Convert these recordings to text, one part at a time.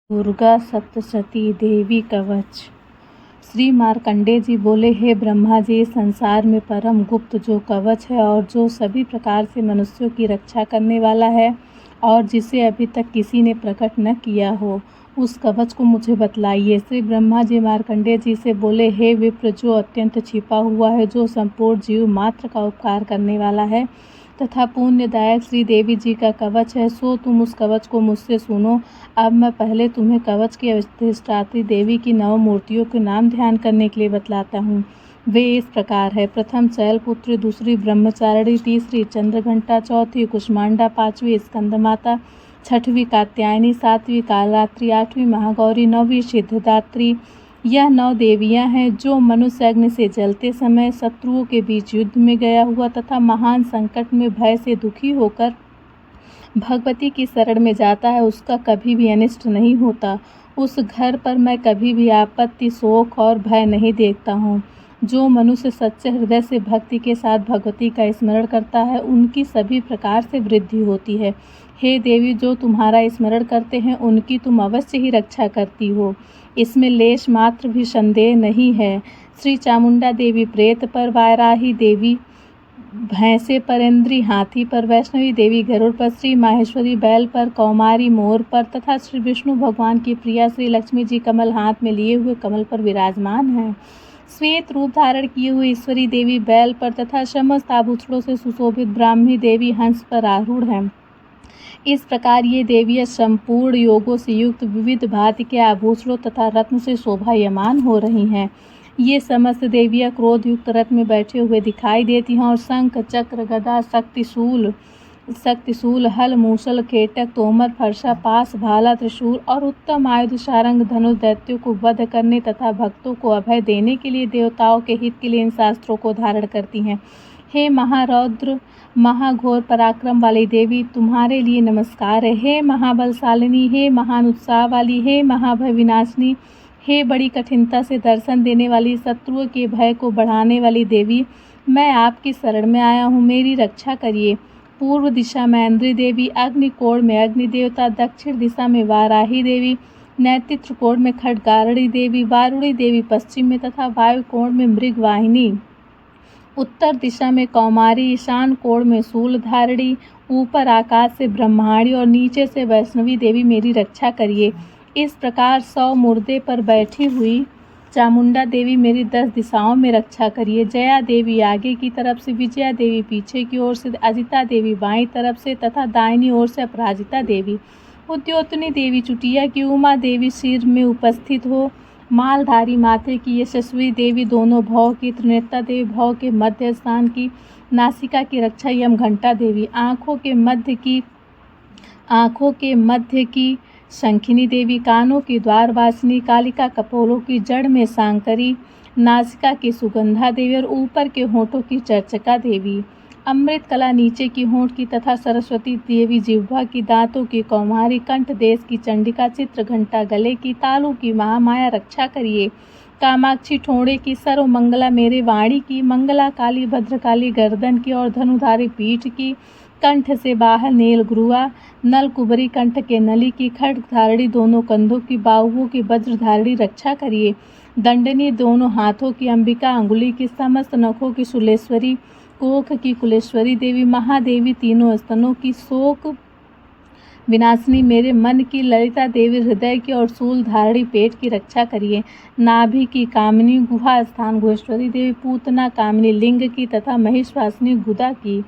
दुर्गा सप्तशती देवी कवच। श्री मार्कंडेय जी बोले, हे ब्रह्मा जी, संसार में परम गुप्त जो कवच है और जो सभी प्रकार से मनुष्यों की रक्षा करने वाला है और जिसे अभी तक किसी ने प्रकट न किया हो, उस कवच को मुझे बतलाइए। श्री ब्रह्मा जी मार्कंडेय जी से बोले, हे विप्र, जो अत्यंत छिपा हुआ है, जो संपूर्ण जीव मात्र का उपकार करने वाला है तथा पुण्यदायक श्री देवी जी का कवच है, सो तुम उस कवच को मुझसे सुनो। अब मैं पहले तुम्हें कवच की अधिष्ठात्री देवी की 9 मूर्तियों के नाम ध्यान करने के लिए बतलाता हूँ। वे इस प्रकार है: प्रथम शैलपुत्री, दूसरी ब्रह्मचारिणी, तीसरी चंद्रघंटा, चौथी कुष्मांडा, पांचवी स्कंदमाता, छठवीं कात्यायनी, सातवीं कालरात्रि, आठवीं महागौरी, नौवीं सिद्धिदात्री। यह 9 देवियां हैं जो मनुष्य अग्नि से जलते समय शत्रुओं के बीच युद्ध में गया हुआ तथा महान संकट में भय से दुखी होकर भगवती की शरण में जाता है, उसका कभी भी अनिष्ट नहीं होता। उस घर पर मैं कभी भी आपत्ति, शोक और भय नहीं देखता हूँ। जो मनुष्य सच्चे हृदय से भक्ति के साथ भगवती का स्मरण करता है, उनकी सभी प्रकार से वृद्धि होती है। हे देवी, जो तुम्हारा स्मरण करते हैं उनकी तुम अवश्य ही रक्षा करती हो, इसमें लेश मात्र भी संदेह नहीं है। श्री चामुंडा देवी प्रेत पर, वाराही देवी भैंसे पर, इंद्री हाथी पर, वैष्णवी देवी गरुड़ पर, श्री माहेश्वरी बैल पर, कौमारी मोर पर तथा श्री विष्णु भगवान की प्रिया श्री लक्ष्मी जी कमल हाथ में लिए हुए कमल पर विराजमान हैं। श्वेत रूप धारण किए हुए ईश्वरी देवी बैल पर तथा समस्त आभूषणों से सुशोभित ब्राह्मी देवी हंस पर आरूढ़ हैं। इस प्रकार ये देवियाँ संपूर्ण योगों से युक्त विविध भांति के आभूषणों तथा रत्न से शोभायमान हो रही हैं। ये समस्त देवियाँ क्रोध युक्त रथ में बैठे हुए दिखाई देती हैं और शंख, चक्र, गदा, शक्तिशूल, हल, मूसल, केटक, तोमर, फरसा, पास, भाला, त्रिशूल और उत्तम आयुध, सारंग, धनुष दैत्यों को वध करने तथा भक्तों को अभय देने के लिए, देवताओं के हित के लिए इन शास्त्रों को धारण करती हैं। हे महारौद्र, महाघोर पराक्रम वाली देवी, तुम्हारे लिए नमस्कार है। हे महाबलशालिनी, हे महान उत्साह वाली, हे महाभय विनाशिनी, हे बड़ी कठिनता से दर्शन देने वाली, शत्रुओं के भय को बढ़ाने वाली देवी, मैं आपकी शरण में आया हूँ, मेरी रक्षा करिए। पूर्व दिशा में इंद्री देवी, अग्निकोण में अग्नि देवता, दक्षिण दिशा में वाराही देवी, नैत्रिक कोण में खड्गारणी देवी, वारुणी देवी पश्चिम में तथा वायु कोण में मृगवाहिनी, उत्तर दिशा में कौमारी, ईशान कोण में शूलधारिणी, ऊपर आकाश से ब्रह्माणी और नीचे से वैष्णवी देवी मेरी रक्षा करिए। इस प्रकार 100 मुर्दे पर बैठी हुई चामुंडा देवी मेरी 10 दिशाओं में रक्षा करिए। जया देवी आगे की तरफ से, विजया देवी पीछे की ओर से, अजिता देवी बाईं तरफ से तथा दाहिनी ओर से अपराजिता देवी, उद्योतनी देवी चुटिया की, उमा देवी सिर में उपस्थित हो, मालधारी माथे की, यशस्वी देवी दोनों भव की, त्रिनेत्रा देवी भव के मध्य स्थान की, नासिका की रक्षा यमघंटा देवी, आँखों के मध्य की शंखिनी देवी, कानों की द्वारवासिनी, कालिका कपोलों की जड़ में सांकरी, नासिका की सुगंधा देवी और ऊपर के होठों की चर्चका देवी, अमृत कला नीचे की होंठ की तथा सरस्वती देवी जिह्वा की, दांतों की कौमारी, कंठ देश की चंडिका, चित्रघंटा गले की, तालु की महामाया रक्षा करिए। कामाक्षी ठोड़े की, सर्वमंगला मेरे वाणी की, मंगला काली, भद्रकाली गर्दन की और धनुधारी पीठ की, कंठ से बाहर नील गुरुआ, नल कुबरी कंठ के नली की, खड्गधारिणी दोनों कंधों की, बाहुओं की वज्रधारिणी रक्षा करिए। दंडनी दोनों हाथों की अंबिका, अंगुली की, समस्त नखों की सुलेश्वरी, कोख की कुलेश्वरी देवी, महादेवी तीनों स्तनों की, शोक विनाशिनी मेरे मन की ललिता देवी हृदय की और शूल धारिणी पेट की रक्षा करिए। नाभि की कामिनी, गुहा स्थान गुहेश्वरी देवी, पूतना कामिनी लिंग की तथा महिषवासिनी गुदा की,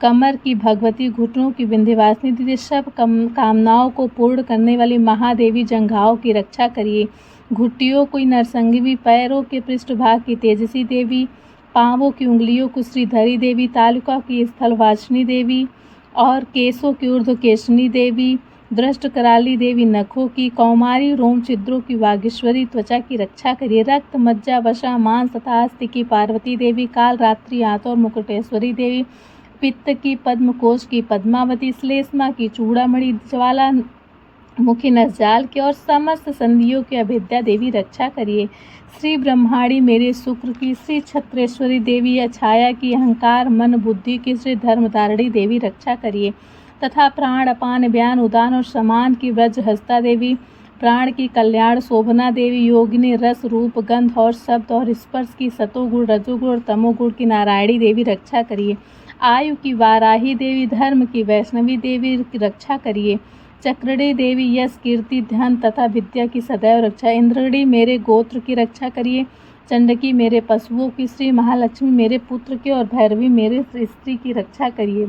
कमर की भगवती, घुटनों की विंध्यवासिनी देवी, सब कामनाओं को पूर्ण करने वाली महादेवी जंघाओं की रक्षा करिए। घुटियों की नरसंगिनी, पैरों के पृष्ठभाग की तेजसी देवी, पांवों की उंगलियों को श्रीधरी देवी, तालुका की स्थलवासिनी देवी और केशों की ऊर्ध्वकेशनी देवी, दृष्ट कराली देवी नखों की, कौमारी रोम छिद्रों की वागीश्वरी त्वचा की रक्षा करिए। रक्त, मज्जा, वसा, मांस तथा अस्थि की पार्वती देवी, काल रात्रि आंतों और मुकुटेश्वरी देवी, पित्त की पद्मकोश की पद्मावती, श्लेष्मा की चूड़ामणि, ज्वाला मुखी नसजाल की और समस्त संधियों की अभिद्या देवी रक्षा करिए। श्री ब्रह्माणी मेरे शुक्र की, श्री छत्रेश्वरी देवी, छाया की, अहंकार मन बुद्धि की, श्री धर्मधारिणी देवी रक्षा करिए। तथा प्राण, अपान, व्यान, उदान और समान की व्रजहस्ता देवी, प्राण की कल्याण शोभना देवी, योगिनी, रस, रूप, गंध और शब्द और स्पर्श की सतोगुण, रजोगुण और तमोगुण की नारायणी देवी रक्षा करिए। आयु की वाराही देवी, धर्म की वैष्णवी देवी रक्षा करिए। चक्रणी देवी, यश, कीर्ति, धन तथा विद्या की सदैव रक्षा। इंद्रणी मेरे गोत्र की रक्षा करिए। चंडकी मेरे पशुओं की, श्री महालक्ष्मी मेरे पुत्र की और भैरवी मेरे स्त्री की रक्षा करिए।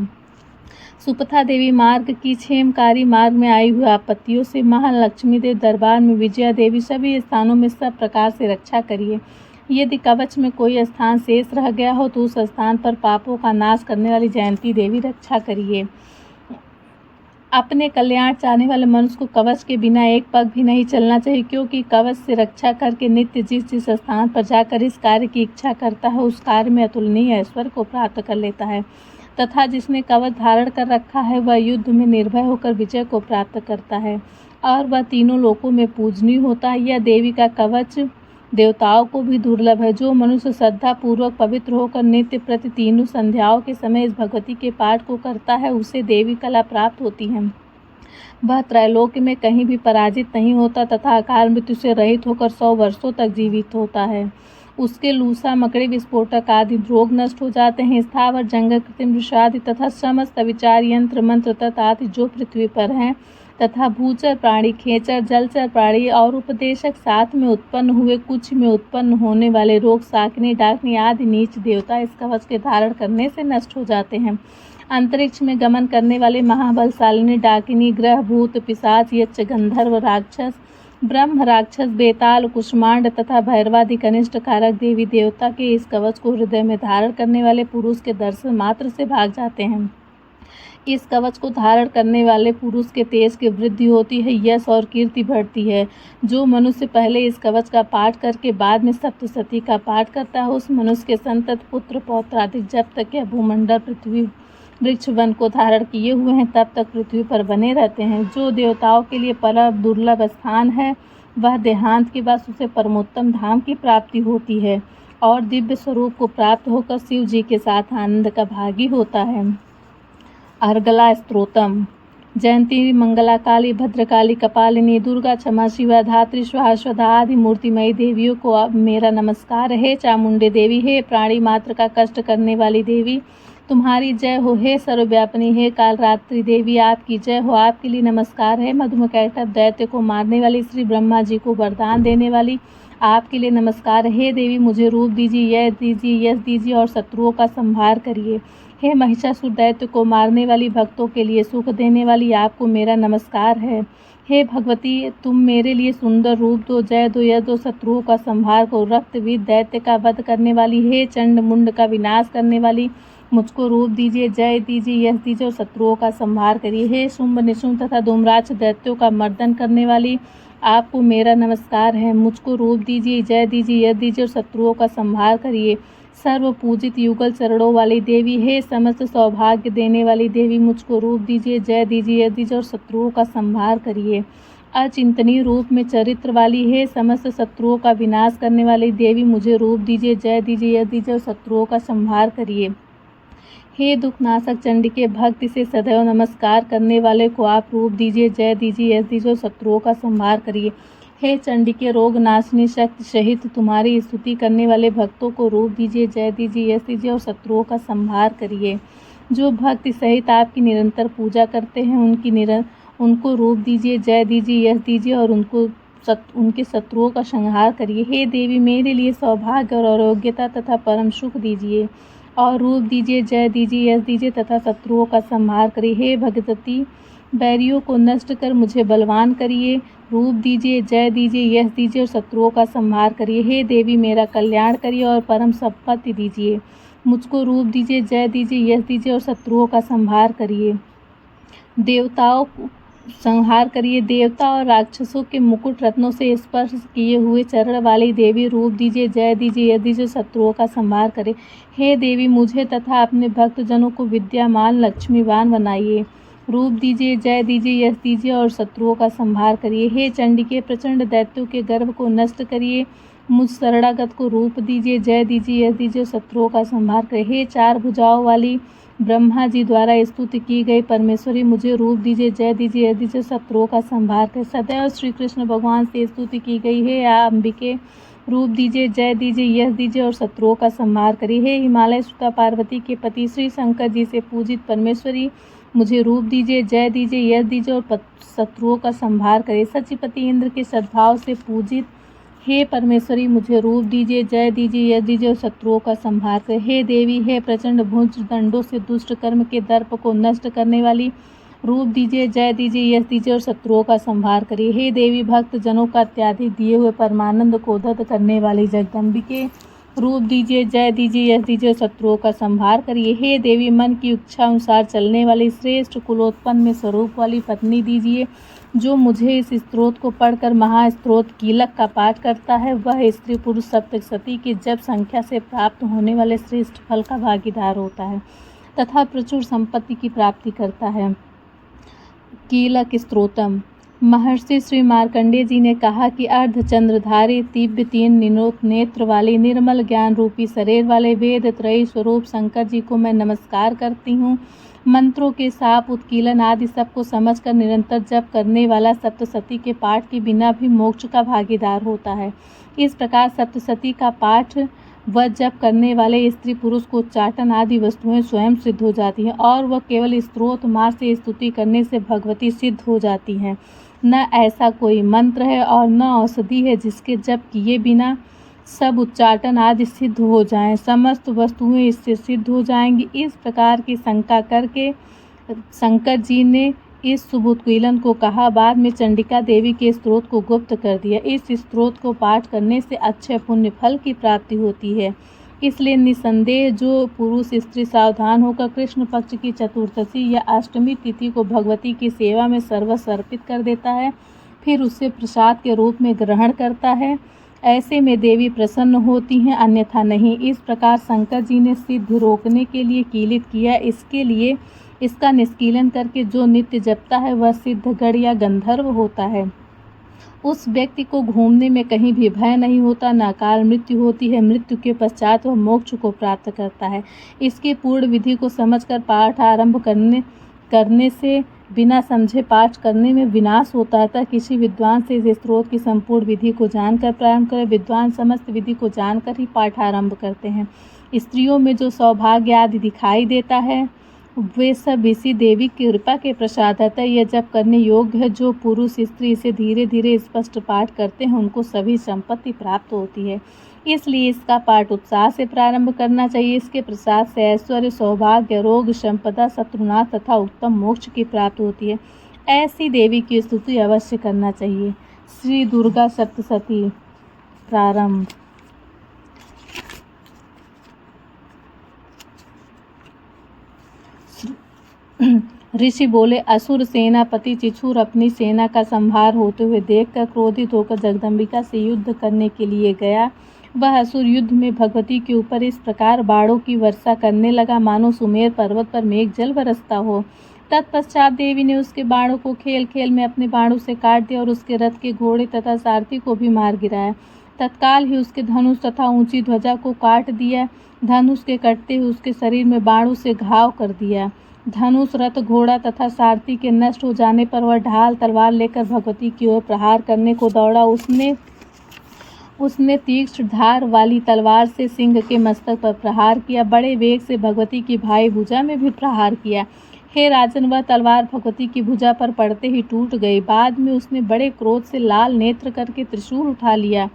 सुपथा देवी मार्ग की, क्षेमकारी मार्ग में आई हुई आपत्तियों से। महालक्ष्मी देव दरबार में, विजया देवी सभी स्थानों में सब प्रकार से रक्षा करिए। यदि कवच में कोई स्थान शेष रह गया हो तो उस स्थान पर पापों का नाश करने वाली जयंती देवी रक्षा करिए। अपने कल्याण चाहने वाले मनुष्य को कवच के बिना एक पग भी नहीं चलना चाहिए, क्योंकि कवच से रक्षा करके नित्य जिस जिस स्थान पर जाकर इस कार्य की इच्छा करता है उस कार्य में अतुलनीय ऐश्वर्य को प्राप्त कर लेता है, तथा जिसने कवच धारण कर रखा है वह युद्ध में निर्भय होकर विजय को प्राप्त करता है और वह तीनों लोकों में पूजनीय होता है। यह देवी का कवच देवताओं को भी दुर्लभ है। जो मनुष्य श्रद्धा पूर्वक पवित्र होकर नित्य प्रति तीनों संध्याओं के समय इस भगवती के पाठ को करता है उसे देवी कला प्राप्त होती है। वह त्रैलोक्य में कहीं भी पराजित नहीं होता तथा अकाल मृत्यु से रहित होकर 100 वर्षों तक जीवित होता है। उसके लूसा, मकड़ी, विस्फोटक आदि रोग नष्ट हो जाते हैं। स्थावर, जंगल, कृत्रिम विषादि तथा समस्त विचार, यंत्र, मंत्र तथा आदि जो पृथ्वी पर हैं तथा भूचर प्राणी, खेचर, जलचर प्राणी और उपदेशक साथ में उत्पन्न हुए, कुछ में उत्पन्न होने वाले रोग, शाकिनी, डाकिनी आदि नीच देवता इस कवच के धारण करने से नष्ट हो जाते हैं। अंतरिक्ष में गमन करने वाले महाबलशालिनी, डाकिनी, ग्रह, भूत, पिशाच, यक्ष, गंधर्व, राक्षस, ब्रह्म, राक्षस, बेताल, कुष्मांड तथा भैरवादि कनिष्ठ कारक देवी देवता के इस कवच को हृदय में धारण करने वाले पुरुष के दर्शन मात्र से भाग जाते हैं। इस कवच को धारण करने वाले पुरुष के तेज की वृद्धि होती है, यश और कीर्ति बढ़ती है। जो मनुष्य पहले इस कवच का पाठ करके बाद में सप्तशती का पाठ करता है उस मनुष्य के संतत पुत्र पौत्र आदि जब तक यह भूमंडल, पृथ्वी, वृक्ष, वन को धारण किए हुए हैं तब तक पृथ्वी पर बने रहते हैं। जो देवताओं के लिए परम दुर्लभ स्थान है वह देहांत के बाद उसे परमोत्तम धाम की प्राप्ति होती है और दिव्य स्वरूप को प्राप्त होकर शिव जी के साथ आनंद का भागी होता है। अर्गला स्तोत्रम। जयंती, मंगला काली, भद्रकाली, कपालिनी, दुर्गा, क्षमा शिवा, धात्री, स्वाहा, स्वधा आदि मूर्तिमयी देवियों को अब मेरा नमस्कार है। चामुंडे देवी, हे प्राणी मात्र का कष्ट करने वाली देवी तुम्हारी जय हो। हे सर्वव्यापिनी, हे कालरात्रि देवी आपकी जय हो। आपके लिए नमस्कार है। मधुमकैटभ दैत्य को मारने वाली, श्री ब्रह्मा जी को वरदान देने वाली आपके लिए नमस्कार। हे देवी मुझे रूप दीजिए, यश दीजिए, यश दीजिए और शत्रुओं का संहार करिए। हे महिषासुर दैत्य को मारने वाली, भक्तों के लिए सुख देने वाली आपको मेरा नमस्कार है। हे भगवती तुम मेरे लिए सुंदर रूप दो, जय दो, यश दो, शत्रुओं का संहार करो। रक्तवीर दैत्य का वध करने वाली, हे चंड मुंड का विनाश करने वाली मुझको रूप दीजिए, जय दीजिए, यश दीजिए और शत्रुओं का संहार करिए। हे शुंभ, निशुंभ तथा धूम्राक्ष दैत्यों का मर्दन करने वाली आपको मेरा नमस्कार है। मुझको रूप दीजिए, जय दीजिए, यश दीजिए और शत्रुओं का संहार करिए। सर्व पूजित युगल चरणों वाली देवी, हे समस्त सौभाग्य देने वाली देवी मुझको रूप दीजिए, जय दीजिए, यश दीजिए और शत्रुओं का संहार करिए। अचिंतनीय रूप में चरित्र वाली, हे समस्त शत्रुओं का विनाश करने वाली देवी मुझे रूप दीजिए, जय दीजिए, यश दीजिए और शत्रुओं का संहार करिए। हे दुखनाशक चंडिके, भक्ति से सदैव नमस्कार करने वाले को आप रूप दीजिए, जय दीजिए, यश दीजिए और शत्रुओं का संहार करिए। हे चंडिके, रोग नाशनी शक्ति सहित तुम्हारी स्तुति करने वाले भक्तों को रूप दीजिए, जय दीजिए, यश दीजिए और शत्रुओं का संहार करिए। जो भक्ति सहित आपकी निरंतर पूजा करते हैं उनको रूप दीजिए, जय दीजिए, यश दीजिए और उनके शत्रुओं का संहार करिए। हे देवी मेरे लिए सौभाग्य और आरोग्यता तथा परम सुख दीजिए और रूप दीजिए, जय दीजिए, यश दीजिए तथा शत्रुओं का संहार करिए। हे भगवती बैरियों को नष्ट कर मुझे बलवान करिए, रूप दीजिए, जय दीजिए, यश दीजिए और शत्रुओं का संहार करिए। हे देवी मेरा कल्याण करिए और परम संपत्ति दीजिए। मुझको रूप दीजिए, जय दीजिए, यश दीजिए और शत्रुओं का संहार करिए। देवताओं संहार करिए। देवता और राक्षसों के मुकुट रत्नों से स्पर्श किए हुए चरण वाली देवी रूप दीजिए, जय दीजिए, यश दीजिए, शत्रुओं का संहार करे। हे देवी मुझे तथा अपने भक्तजनों को विद्यामान लक्ष्मीवान बनाइए, रूप दीजिए, जय दीजिए, यश दीजिए और शत्रुओं का संहार करिए। हे चंडिके, प्रचंड दैत्यों के गर्भ को नष्ट करिए। मुझ शरणागत को रूप दीजिए, जय दीजिए, यश दीजिए और शत्रुओं का संहार करिए। हे चार भुजाओं वाली ब्रह्मा जी द्वारा स्तुति की गई परमेश्वरी मुझे रूप दीजिए, जय दीजिए, यश दीजिए, शत्रुओं का संहार करें। सदैव श्री कृष्ण भगवान से स्तुति की गई है, या अंबिके रूप दीजिए, जय दीजिए, यश दीजिए और शत्रुओं का संहार करिए। हे हिमालय सुता पार्वती के पति श्री शंकर जी से पूजित परमेश्वरी मुझे रूप दीजिए, जय दीजिए, यश दीजिए और शत्रुओं का संहार करिए। सचिपति इंद्र के सद्भाव से पूजित हे परमेश्वरी मुझे रूप दीजिए, जय दीजिए, यश दीजिए और शत्रुओं का संहार करें। हे देवी, हे प्रचंड भुज दंडों से दुष्ट कर्म के दर्प को नष्ट करने वाली रूप दीजिए, जय दीजिए, यश दीजिए और शत्रुओं का संहार करिए। हे देवी, भक्त जनों का अत्याधिक दिए हुए परमानंद को दत्त करने वाली जगदम्बिके रूप दीजिए, जय दीजिए, यश दीजिए और शत्रुओं का संहार करिए। हे देवी, मन की इच्छा अनुसार चलने वाली श्रेष्ठ कुलोत्पन्न में स्वरूप वाली पत्नी दीजिए। जो मुझे इस स्तोत्र को पढ़कर महास्तोत्र कीलक का पाठ करता है, वह स्त्री पुरुष सप्तशती की जप संख्या से प्राप्त होने वाले श्रेष्ठ फल का भागीदार होता है तथा प्रचुर संपत्ति की प्राप्ति करता है। कीलक स्तोत्रम। महर्षि श्री मार्कंडेय जी ने कहा कि अर्धचंद्रधारी दिव्य 3 नेत्र वाले निर्मल ज्ञान रूपी शरीर वाले वेद त्रयी स्वरूप शंकर जी को मैं नमस्कार करती हूँ। मंत्रों के साप उत्कीलन आदि सबको समझकर निरंतर जप करने वाला सप्तशती के पाठ के बिना भी मोक्ष का भागीदार होता है। इस प्रकार सप्तशती का पाठ व जप करने वाले स्त्री पुरुष को उच्चाटन आदि वस्तुएं स्वयं सिद्ध हो जाती हैं और वह केवल स्तोत्र मार्ग से स्तुति करने से भगवती सिद्ध हो जाती हैं। न ऐसा कोई मंत्र है और न औषधि है जिसके जप किए बिना सब उच्चाटन आदि सिद्ध हो जाएं, समस्त वस्तुएं इससे सिद्ध हो जाएंगी। इस प्रकार की शंका करके शंकर जी ने इस शुभ उत्कीलन को कहा। बाद में चंडिका देवी के स्तोत्र को गुप्त कर दिया। इस स्तोत्र को पाठ करने से अच्छे पुण्य फल की प्राप्ति होती है। इसलिए निसंदेह जो पुरुष स्त्री सावधान होकर कृष्ण पक्ष की चतुर्दशी या अष्टमी तिथि को भगवती की सेवा में सर्वस्व अर्पित कर देता है, फिर उसे प्रसाद के रूप में ग्रहण करता है, ऐसे में देवी प्रसन्न होती हैं, अन्यथा नहीं। इस प्रकार शंकर जी ने सिद्धि रोकने के लिए कीलित किया। इसके लिए इसका निष्कीलन करके जो नित्य जपता है वह सिद्धगढ़ या गंधर्व होता है। उस व्यक्ति को घूमने में कहीं भी भय नहीं होता, न अकाल मृत्यु होती है। मृत्यु के पश्चात वह मोक्ष को प्राप्त करता है। इसके पूर्ण विधि को समझकर पाठ आरंभ करने से बिना समझे पाठ करने में विनाश होता है। किसी विद्वान से इस स्तोत्र की संपूर्ण विधि को जानकर प्रारंभ करें। विद्वान समस्त विधि को जानकर ही पाठ आरंभ करते हैं। स्त्रियों में जो सौभाग्य आदि दिखाई देता है वे सब इसी देवी की कृपा के प्रसादतः यह जप करने योग्य है। जो पुरुष स्त्री इसे धीरे धीरे स्पष्ट पाठ करते हैं उनको सभी संपत्ति प्राप्त होती है। इसलिए इसका पाठ उत्साह से प्रारंभ करना चाहिए। इसके प्रसाद से ऐश्वर्य, सौभाग्य, रोग, संपदा, शत्रुनाश तथा उत्तम मोक्ष की प्राप्ति होती है। ऐसी देवी की स्तुति अवश्य करना चाहिए। श्री दुर्गा सप्तशती प्रारंभ। ऋषि बोले, असुर सेनापति चिछुर अपनी सेना का संहार होते हुए देखकर क्रोधित होकर जगदम्बिका से युद्ध करने के लिए गया। वह असुर युद्ध में भगवती के ऊपर इस प्रकार बाणों की वर्षा करने लगा मानो सुमेर पर्वत पर मेघ जल बरसता हो। तत्पश्चात देवी ने उसके बाणों को खेल खेल में अपने बाणों से काट दिया और उसके रथ के घोड़े तथा सारथी को भी मार गिराया। तत्काल ही उसके धनुष तथा ऊंची ध्वजा को काट दिया। धनुष के कटते हुए उसके शरीर में बाणों से घाव कर दिया। धनुष, रथ, घोड़ा तथा सारथी के नष्ट हो जाने पर वह ढाल तलवार लेकर भगवती की ओर प्रहार करने को दौड़ा। उसने तीक्ष्ण धार वाली तलवार से सिंह के मस्तक पर प्रहार किया। बड़े वेग से भगवती की भाई भुजा में भी प्रहार किया। हे राजन, वह तलवार भगवती की भुजा पर पड़ते ही टूट गई। बाद में उसने बड़े क्रोध से लाल नेत्र करके त्रिशूल उठा लिया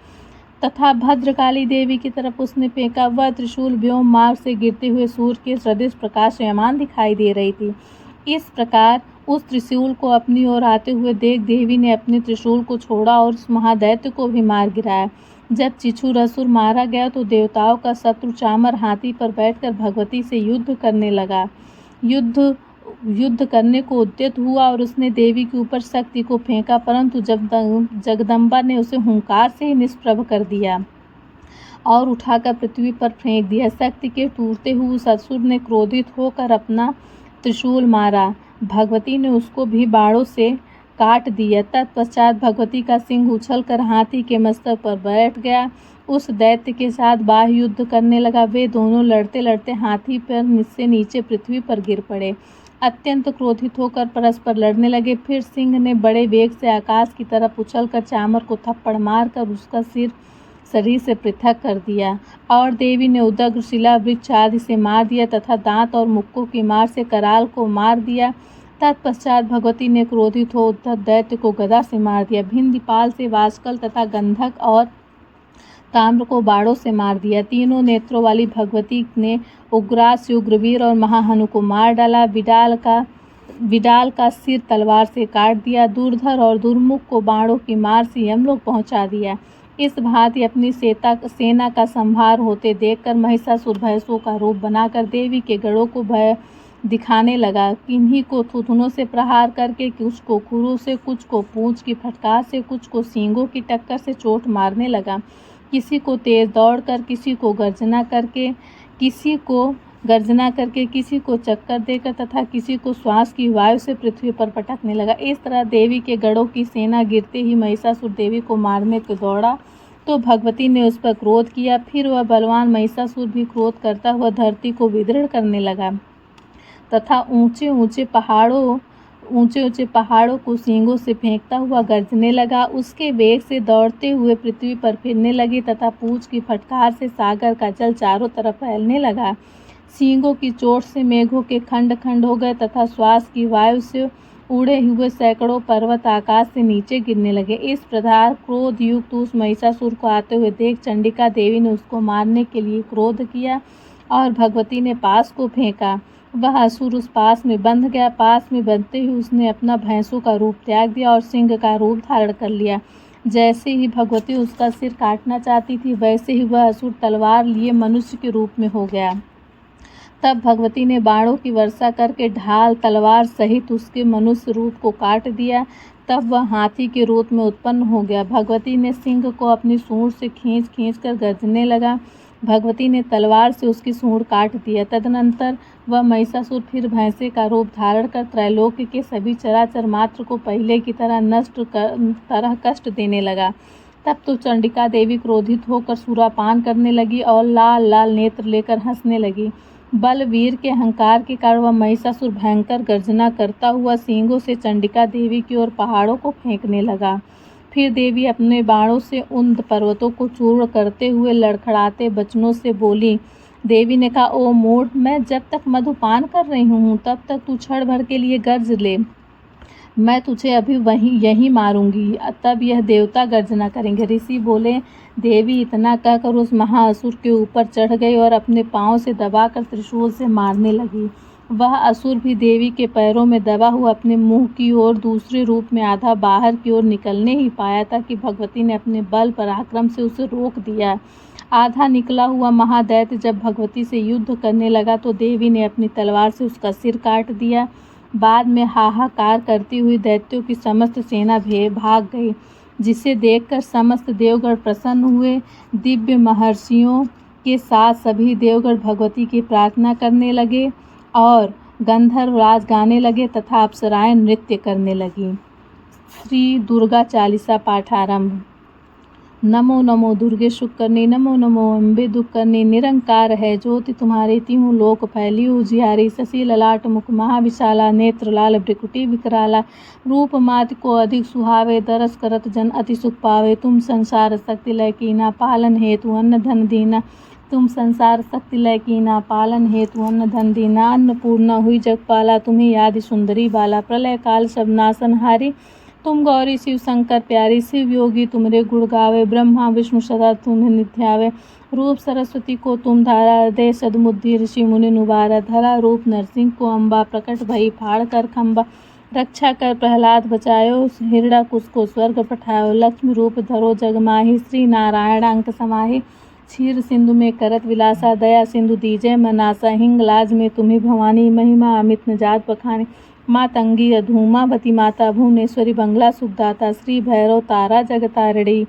तथा भद्रकाली देवी की तरफ उसने फेंका। वह त्रिशूल व्योम मार्ग से गिरते हुए सूर्य के सदृश प्रकाशमान दिखाई दे रही थी। इस प्रकार उस त्रिशूल को अपनी ओर आते हुए देख देवी ने अपने त्रिशूल को छोड़ा और उस महादैत्य को भी मार गिराया। जब चिछुर असुर मारा गया तो देवताओं का शत्रु चामर हाथी पर बैठकर भगवती से युद्ध करने लगा। युद्ध करने को उद्यत हुआ और उसने देवी के ऊपर शक्ति को फेंका, परंतु जगदम्बा ने उसे हुंकार से ही निष्प्रभ कर दिया और उठाकर पृथ्वी पर फेंक दिया। शक्ति के टूटते हुए उस असुर ने क्रोधित होकर अपना त्रिशूल मारा। भगवती ने उसको भी बाणों से काट दिया। तत्पश्चात भगवती का सिंह उछलकर हाथी के मस्तक पर बैठ गया उस दैत्य के साथ बाह्य युद्ध करने लगा। वे दोनों लड़ते लड़ते हाथी पर से नीचे पृथ्वी पर गिर पड़े। अत्यंत क्रोधित होकर परस्पर लड़ने लगे। फिर सिंह ने बड़े वेग से आकाश की तरफ उछलकर चामर को थप्पड़ मारकर उसका सिर शरीर से पृथक कर दिया और देवी ने उदग्र शिला वृक्ष आदि से मार दिया तथा दांत और मुक्कों की मार से कराल को मार दिया। तत्पश्चात भगवती ने क्रोधित हो उद्धत दैत्य को गदा से मार दिया। भिंदीपाल से वाष्कल तथा गंधक और ताम्र को बाड़ों से मार दिया। तीनों नेत्रों वाली भगवती ने उग्रास उग्रवीर और महाहनु को मार डाला। विडाल का सिर तलवार से काट दिया। दूरधर और दुर्मुख को बाणों की मार से यमलोक पहुंचा दिया। इस भांति अपनी सेना का संहार होते देखकर महिषासुर भैंसों का रूप बनाकर देवी के गढ़ों को भय दिखाने लगा। किन्हीं को थुथुनों से प्रहार करके, कुछ को खुरों से, कुछ को पूंछ की फटकार से, कुछ को सींगों की टक्कर से चोट मारने लगा। किसी को तेज दौड़कर, किसी को गर्जना करके, किसी को चक्कर देकर तथा किसी को श्वास की वायु से पृथ्वी पर पटकने लगा। इस तरह देवी के गढ़ों की सेना गिरते ही महिषासुर देवी को मारने को दौड़ा तो भगवती ने उस पर क्रोध किया। फिर वह बलवान महिषासुर भी क्रोध करता हुआ धरती को विदीर्ण करने लगा तथा ऊंचे ऊंचे पहाड़ों को सींगों से फेंकता हुआ गरजने लगा। उसके वेग से दौड़ते हुए पृथ्वी पर फिरने लगी तथा पूंछ की फटकार से सागर का जल चारों तरफ फैलने लगा। सींगों की चोट से मेघों के खंड खंड हो गए तथा श्वास की वायु से उड़े हुए सैकड़ों पर्वत आकाश से नीचे गिरने लगे। इस प्रकार क्रोध युक्त उस महिषासुर को आते हुए देख चंडिका देवी ने उसको मारने के लिए क्रोध किया और भगवती ने पास को फेंका। वह असुर उस पास में बंध गया। पास में बंधते ही उसने अपना भैंसों का रूप त्याग दिया और सिंह का रूप धारण कर लिया। जैसे ही भगवती उसका सिर काटना चाहती थी वैसे ही वह असुर तलवार लिए मनुष्य के रूप में हो गया। तब भगवती ने बाणों की वर्षा करके ढाल तलवार सहित उसके मनुष्य रूप को काट दिया। तब वह हाथी के रूप में उत्पन्न हो गया। भगवती ने सिंह को अपनी सूंड से खींच कर गरजने लगा। भगवती ने तलवार से उसकी सूंड काट दिया। तदनंतर वह महिषासुर फिर भैंसे का रूप धारण कर त्रैलोक्य के सभी चराचर मात्र को पहले की तरह कष्ट देने लगा। तब तो चंडिका देवी क्रोधित होकर सुरापान करने लगी और लाल लाल नेत्र लेकर हंसने लगी। बल वीर के अहंकार के कारण वह महिषासुर भयंकर गर्जना करता हुआ सींगों से चंडिका देवी की ओर पहाड़ों को फेंकने लगा। फिर देवी अपने बाणों से उन पर्वतों को चूर्ण करते हुए लड़खड़ाते वचनों से बोली। देवी ने कहा, ओ मूढ़, मैं जब तक मधुपान कर रही हूँ तब तक तू क्षण भर के लिए गर्ज ले। मैं तुझे अभी यहीं मारूंगी। तब यह देवता गर्जना करेंगे। ऋषि बोले। देवी इतना कहकर उस महाअसुर के ऊपर चढ़ गई और अपने पांव से दबाकर त्रिशूल से मारने लगी। वह असुर भी देवी के पैरों में दबा हुआ अपने मुंह की ओर दूसरे रूप में आधा बाहर की ओर निकलने ही पाया था कि भगवती ने अपने बल पराक्रम से उसे रोक दिया। आधा निकला हुआ महादैत्य जब भगवती से युद्ध करने लगा तो देवी ने अपनी तलवार से उसका सिर काट दिया। बाद में हाहाकार करती हुई दैत्यों की समस्त सेना भाग गई, जिसे देखकर समस्त देवगण प्रसन्न हुए। दिव्य महर्षियों के साथ सभी देवगण भगवती की प्रार्थना करने लगे और गंधर्व राज गाने लगे तथा अप्सराएं नृत्य करने लगी। श्री दुर्गा चालीसा पाठारंभ। नमो नमो दुर्गे शुक्करनी, नमो नमो अम्बे दुक्करनी। निरंकार है ज्योति तुम्हारी, तीहूँ लोक फैली उजियारी। शशि ललाट मुख महाविशाला, नेत्र लाल भ्रिकुटी विकराला। रूप मात को अधिक सुहावे, दरस करत जन अति सुख पावे। तुम संसार शक्ति लय कीना, पालन हेतु अन्न धन दीना। तुम संसार शक्ति लय कीना, पालन हेतु अन्न धन दीना। अन्नपूर्णा हुई जगपाला, तुम्हें आदि सुंदरी बाला। प्रलय काल सब नाशनहारी, तुम गौरी शिव शंकर प्यारी। शिव योगी तुमरे गुण गावे, ब्रह्मा विष्णु सदा तुम्हें निध्यावे। रूप सरस्वती को तुम धारा, दे सदमुद्धि ऋषि मुनि नुबारा। धरा रूप नरसिंह को अम्बा, प्रकट भई फाड़ कर खम्बा। रक्षा कर प्रहलाद बचायो, हिरणाकुश को स्वर्ग पठायो। लक्ष्मी रूप धरो जग माही, श्री नारायण अंक समाही। क्षीर सिंधु में करत विलासा, दया सिंधु दीजय मनासा। हिंगलाज में तुम्ही भवानी, महिमा अमित न जात बखानी। मातंगी अधूमावती माता, भुवनेश्वरी बंगला सुखदाता। श्री भैरव तारा जगतारिणी,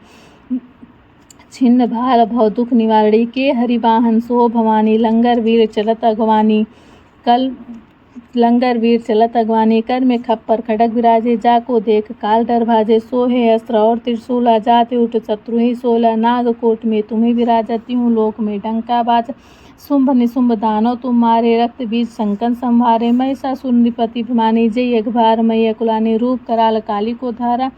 छिन्न भाल भव दुख निवारणी। के हरिवाहन सो भवानी, लंगर वीर चलत अगवानी। लंगर वीर चलत अगवानी, कर में खप्पर खड़ग विराजे, जाको देख काल डर भाजे, सोहे अस्त्र और त्रिशूला, जाते उठ शत्रु ही सोला, नागकोट में तुम्हें विराजा, त्यों लोक में डंका बाज, शुंभ निशुंभ दानव तुम मारे, रक्त बीज संकन संभारे, महिषासुर नृपति अभिमानी, जय अघभार मई अकुलानी, रूप कराल काली को धारा,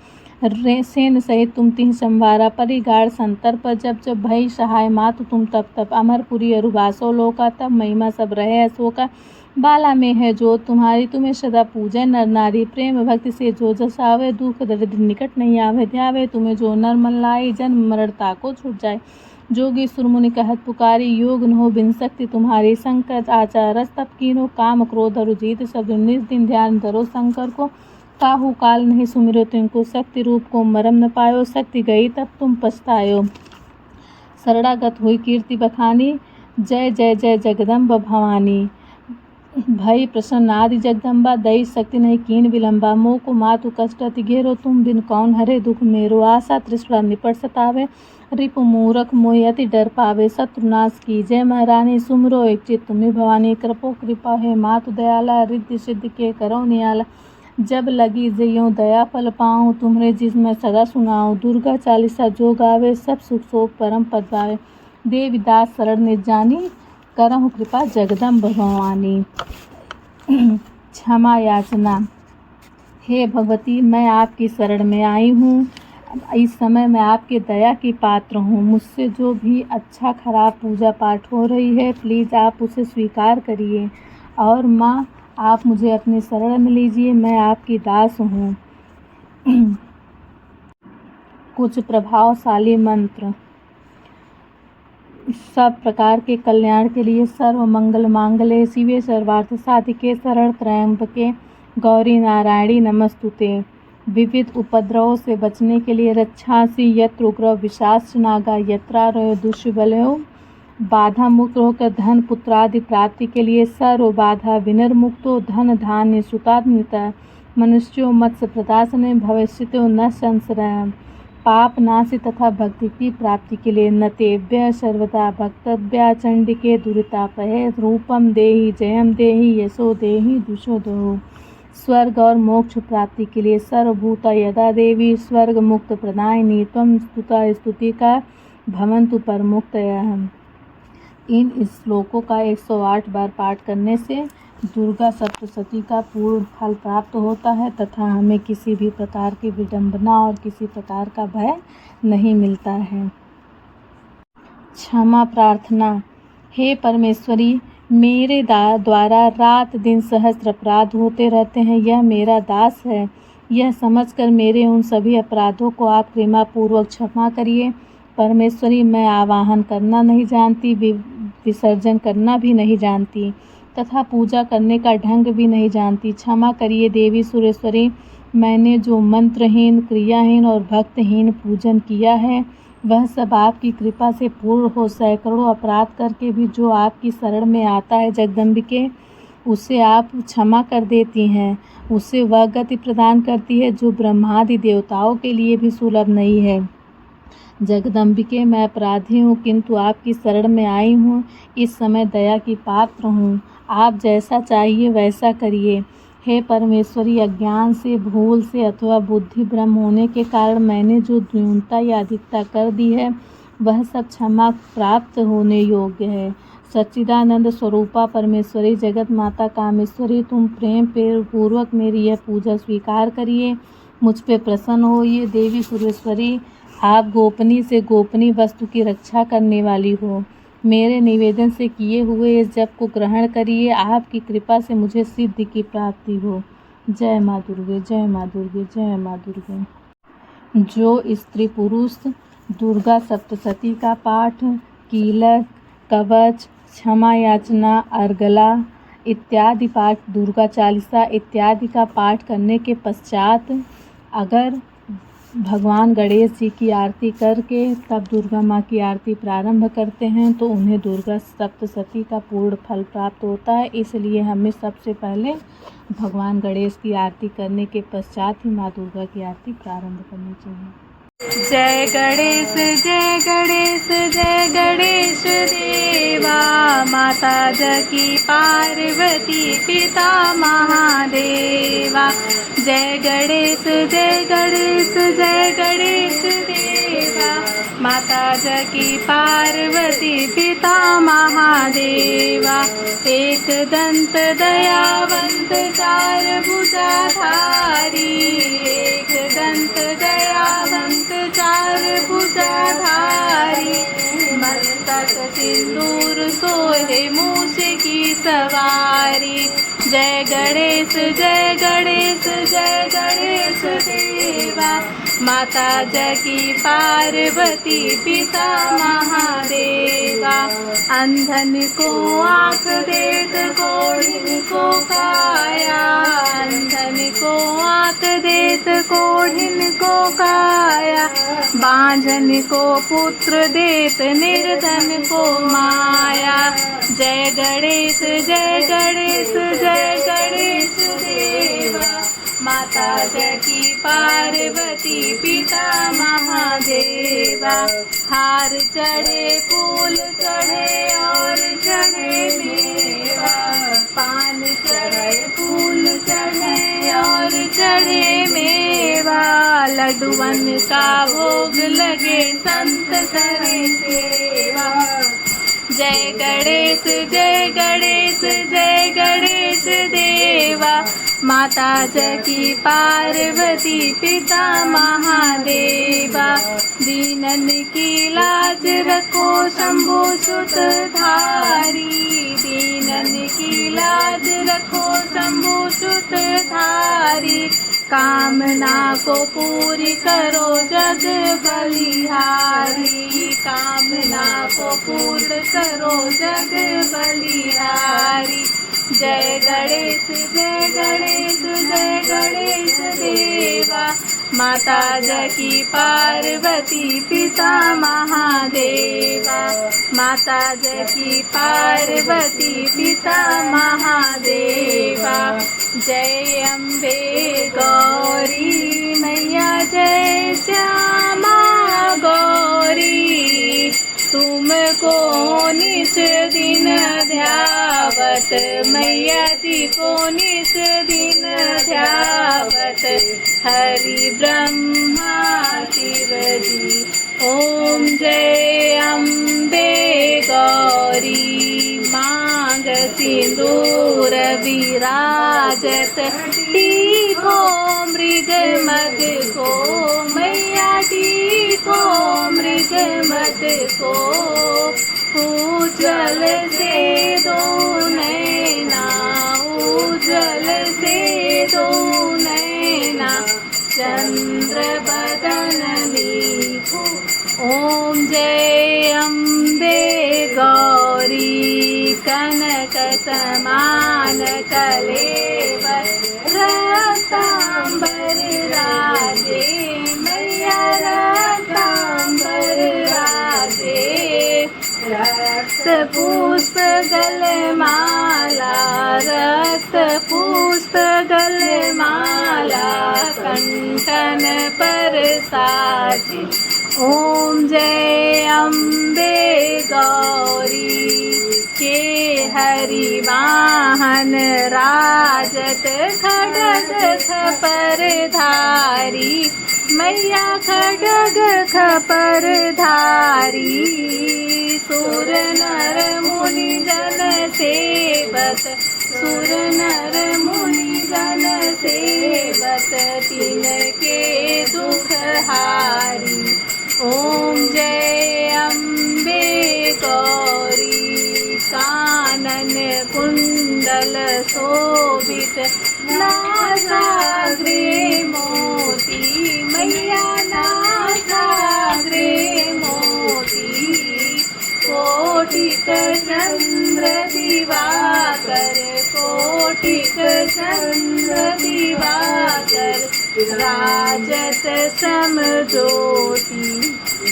सेन सहित तुम तिह संभारा, परिगाढ़ संतर पर जब जब भई सहाय, मातु तुम तप तप, अमरपुरी अरुबासो लोका, तब महिमा सब रहे अशोका, बाला में है जो तुम्हारी, तुम्हें सदा पूजय नर नारी, प्रेम भक्ति से जो जस आवे, दुख दरिद्र निकट नहीं आवे, ध्यावे तुम्हें जो नर मन लाई, जन्म मरण ताको छूट जाए, जोगी सुरमुनि कहत पुकारी, योग न हो बिन शक्ति तुम्हारी, संकट आचार तप कीनो, काम क्रोध अरु जीत, सब निज दिन ध्यान धरो शंकर को, काहू काल नहीं सुमिरो तिनको, शक्ति रूप को मरम न पायो, शक्ति गई तब तुम पछतायो, शरणागत हुई कीर्ति बखानी, जय जय जय जगदम्ब भवानी, भई प्रसन्न आदि जगदम्बा, दई शक्ति नहीं कीन विलंबा, मोह को मातु कष्ट अति घेरो, तुम बिन कौन हरे दुख मेरो, आशा तृष्णा निपट सतावे, रिपु मूरख मोहि अति डर पावे, शत्रुनाश की जय महारानी, सुमरो एक चित तुम्हें भवानी, कृपो कृपा है मातु दयाला, रिद्धि सिद्धि के करो नियाला, जब लगी जइयों दया फल पाऊँ, तुम्हारे जिसमें सदा सुनाऊँ, दुर्गा चालीसा जो गावे, सब सुख शोक परम पद पावे, देवीदास शरण निज जानी, करहु कृपा जगदम्ब भवानी। क्षमा याचना। हे भगवती, मैं आपकी शरण में आई हूँ, इस समय मैं आपके दया की पात्र हूँ, मुझसे जो भी अच्छा खराब पूजा पाठ हो रही है, प्लीज़ आप उसे स्वीकार करिए, और माँ आप मुझे अपनी शरण में लीजिए, मैं आपकी दास हूँ। कुछ प्रभावशाली मंत्र। सब प्रकार के कल्याण के लिए, सर्व मंगल मांगल्ये शिवे सर्वार्थ साधिके, शरण त्र्यंबके गौरी नारायणी नमस्तुते। विविध उपद्रवों से बचने के लिए, रक्षांसि यत्र उग्र विशाच नागा, यत्रारयो दुष्बलो, बाधा मुक्त होकर धन पुत्रादि प्राप्ति के लिए, सर्व बाधा विनिर्मुक्तो, धन धान्य सुतान्विता, मनुष्यो मत्स्य प्रदासने, भविष्यतो न संशय, पाप नाशि तथा भक्ति की प्राप्ति के लिए, नतेभ्य सर्वदा भक्तव्या, चंडिके दुरितापहे, रूपम देहि जयम देहि, यशो देहि दुषो दो, स्वर्ग और मोक्ष प्राप्ति के लिए, सर्वभूता यदा देवी, स्वर्ग मुक्त प्रदायिनी, त्वं स्तुता स्तुतिका भवन्तु परमुक्तयः। इन श्लोकों का 108 बार पाठ करने से दुर्गा सप्तशती का पूर्ण फल प्राप्त होता है तथा हमें किसी भी प्रकार की विडंबना और किसी प्रकार का भय नहीं मिलता है। क्षमा प्रार्थना। हे परमेश्वरी, मेरे द्वारा रात दिन सहस्त्र अपराध होते रहते हैं, यह मेरा दास है, यह समझकर मेरे उन सभी अपराधों को आप कृपा पूर्वक क्षमा करिए। परमेश्वरी, मैं आवाहन करना नहीं जानती, विसर्जन करना भी नहीं जानती तथा पूजा करने का ढंग भी नहीं जानती। क्षमा करिए देवी सुरेश्वरी, मैंने जो मंत्रहीन, क्रियाहीन और भक्तहीन पूजन किया है, वह सब आपकी कृपा से पूर्ण हो। सैकड़ों अपराध करके भी जो आपकी शरण में आता है जगदम्बिके, उसे आप क्षमा कर देती हैं, उसे वह गति प्रदान करती है जो ब्रह्मादि देवताओं के लिए भी सुलभ नहीं है। जगदम्बिके, मैं अपराधी हूँ, किंतु आपकी शरण में आई हूँ, इस समय दया की पात्र हूँ, आप जैसा चाहिए वैसा करिए। हे परमेश्वरी, अज्ञान से, भूल से अथवा बुद्धि भ्रम होने के कारण मैंने जो न्यूनता या अधिकता कर दी है, वह सब क्षमा प्राप्त होने योग्य है। सच्चिदानंद स्वरूपा परमेश्वरी, जगत माता कामेश्वरी, तुम प्रेम पूर्वक मेरी यह पूजा स्वीकार करिए, मुझ पे प्रसन्न होइए। देवी सुरेश्वरी, आप गोपनीय से गोपनीय वस्तु की रक्षा करने वाली हो, मेरे निवेदन से किए हुए इस जप को ग्रहण करिए, आपकी कृपा से मुझे सिद्धि की प्राप्ति हो। जय माँ दुर्गे, जय माँ दुर्गे, जय माँ दुर्गे। जो स्त्री पुरुष दुर्गा सप्तशती का पाठ, कीलक, कवच, क्षमा याचना, अर्गला इत्यादि पाठ, दुर्गा चालीसा इत्यादि का पाठ करने के पश्चात अगर भगवान गणेश जी की आरती करके तब दुर्गा माँ की आरती प्रारंभ करते हैं तो उन्हें दुर्गा सप्तशती का पूर्ण फल प्राप्त होता है। इसलिए हमें सबसे पहले भगवान गणेश की आरती करने के पश्चात ही माँ दुर्गा की आरती प्रारंभ करनी चाहिए। जय गणेश जय गणेश जय गणेश देवा, माता जकी पार्वती पिता महादेवा। जय गणेश जय गणेश जय गणेश देवा, माता जकी पार्वती पिता महादेवा। एक दंत दयावंत चार भुजाधारी, एक दंत दयावंत चार भुजाधारी, मस्तक सिंदूर सोहे मूष की सवारी। जय गणेश जय गणेश जय गणेश देवा, माता जकी पार्वती पिता महादेवा। अंधन को आँख देत कोढ़िन को काया, अंधन को आँख देत कोढ़िन को काया। बांझन को पुत्र देत निर्धन को माया। जय गणेश जय गणेश जय गणेश देवा, माता जकी पार्वती पिता महादेवा। हार चढ़े फूल चढ़े और चढ़े मेवा, पान चढ़े फूल चढ़े और चढ़े मेवा। लड्डुअन का भोग लगे संत करे सेवा। जय गणेश जय गणेश जय गणेश देवा, माता जकी पार्वती पिता महादेवा। दीनन की लाज रखो शंभु सुत धारी, दीनन की लाज रखो शंभु सुत धारी। कामना को पूरी करो जग बलिहारी, कामना को पूर्ण करो जग बलिहारी। जय गणेश जय गणेश जय गणेश देवा, माता जकी पार्वती पिता महादेवा। माता जकी पार्वती पिता महादेवा। जय अम्बे गौरी मैया जय श्यामा गौरी, तुमको निस दिन ध्यावत, मैया जी को निस दिन ध्यावत। हरि ब्रह्मा शिव जी ओम जय अम्बे गौरी। मांग सिंदूर विराजत, टीको मृग मद को मैया टीको मृग मद को। उज्ज्वल से दो नैना, उज्ज्वल से दो नैना, चंद्र बदन लीको। ओम जय अम्बे गौरी, कनक समान कलेवर रतांबर राजे, मैया रतांबर राजे। रक्त पुष्प गलमाला, रक्त पुष्प गलमाला, कंठन पर साजे। ओम जय अम्बे गौरी, के हरि वाहन राजत, खड्ग खपर धारी, मैया खड्ग खपर धारी। सुर नर मुनि जन सेवत, सुर नर मुनि जन सेवत, तिनके दुख हारी। ओम जय अम्बे गौरी, कानन कुंडल शोभित, नासाग्रे मोती, मैया नासाग्रे मोती। कोटिक चंद्र दिवाकर, कोटिक चंद्र दिवाकर, राजत समज्योति।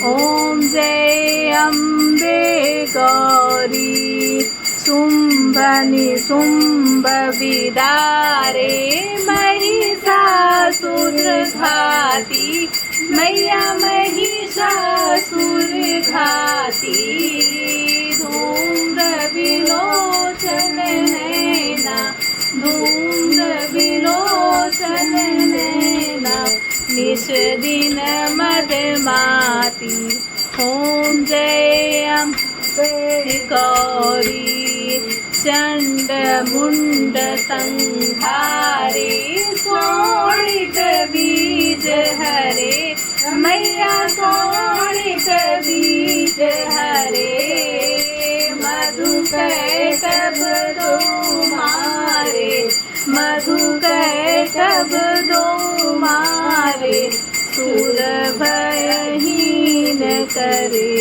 ओम जय अम्बे गौरी, शुंभ निशुंभ विदारे, महिषासुर घाती, मैया महिषासुर घाती धूम्र विलोचन नैना धूम्र विलोचन नैना निश दिन मदमाती ओम जय अम्बे गौरी चंड मुंड संहारे शोणित बीज हरे मैया शोणित बीज हरे मधु कैटभ दो मारे मधु कैटभ दो मारे सुर भयहीन करे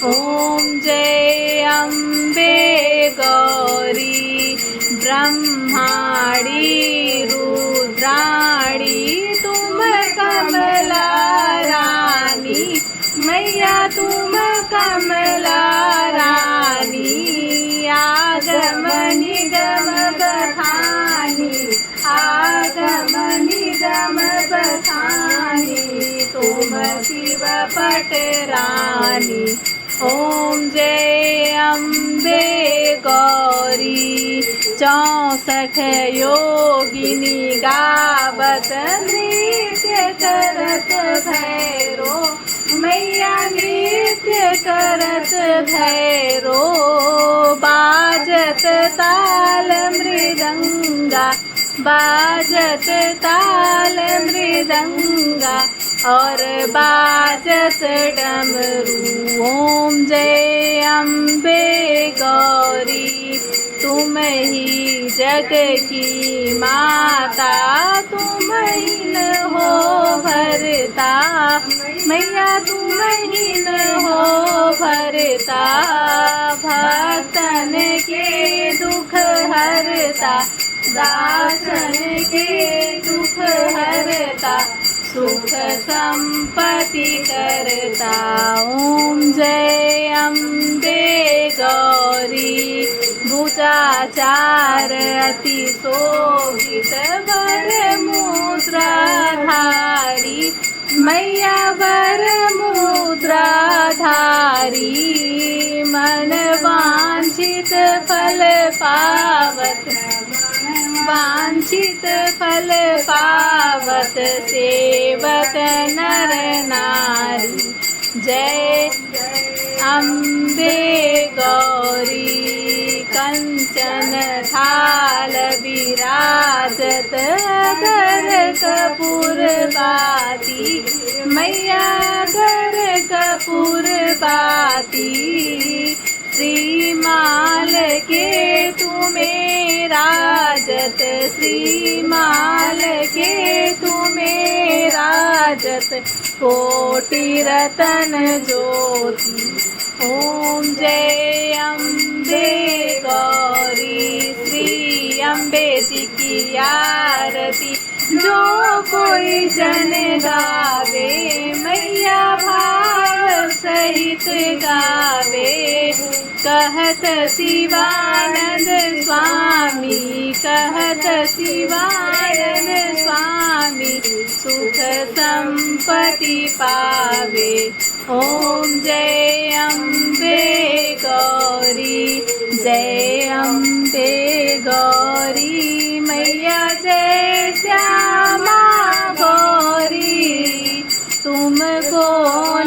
ओम जय अम्बे गौरी ब्रह्माणी रुद्राणी तुम कमला रानी मैया तुम कमला रानी आगम निगम बखानी आगम निगम बखानी तुम शिव पट रानी ओम जय अम्बे गौरी 64 योगिनी गावत नृत्य करत भैरो मैया नृत्य करत भैरो बाजत ताल मृदंगा बाजत ताल मृदंगा और बाजत डमरू ओम जय अम्बे गौरी तुम ही जग की माता तुम ही न हो भरता मैया तुम ही न हो भरता भक्तन के दुख हरता दासन के दुख हरता सुख संपत्ति करता ओम जय अम्बे गौरी भुजाचार अति शोभित वर मुद्राधारी मैया वर मुद्राधारी मन वांछित फल पावत वांछित फल पावत सेवत नर नारी जय अम्बे गौरी कंचन थाल विराजत कर कपूर बाती मैया कर कपूर बाती श्रीमाल के तुम्हें राजत श्रीमाल के तुम्हें राजत कोटि रतन ज्योति ओम जय अम्बे गौरी श्री अम्बे जी की आरती जो कोई जन गावे मैया भाव सहित गावे कहत शिवानंद स्वामी कहत शिवानंद स्वामी सुख संपत्ति पावे ओम जय अम्बे गौरी जय अम्बे गौरी मैया जय श्यामा गौरी तुमको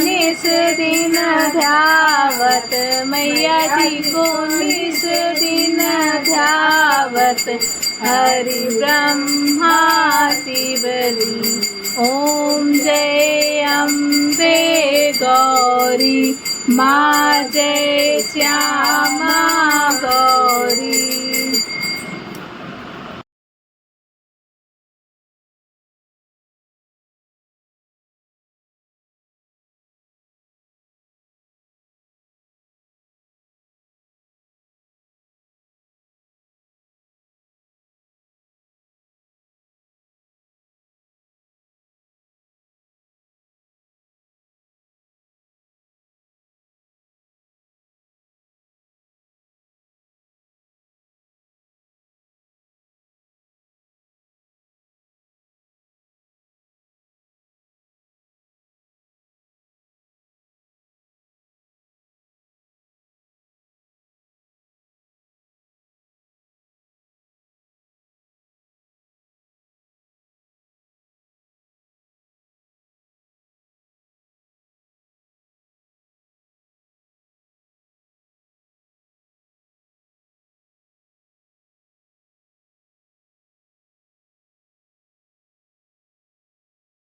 निस दिन ध्यावत मैया जी को निस दिन ध्यावत हरि ब्रह्मा शिवजी ओम जय अम्बे गौरी माँ जय श्यामा गौरी।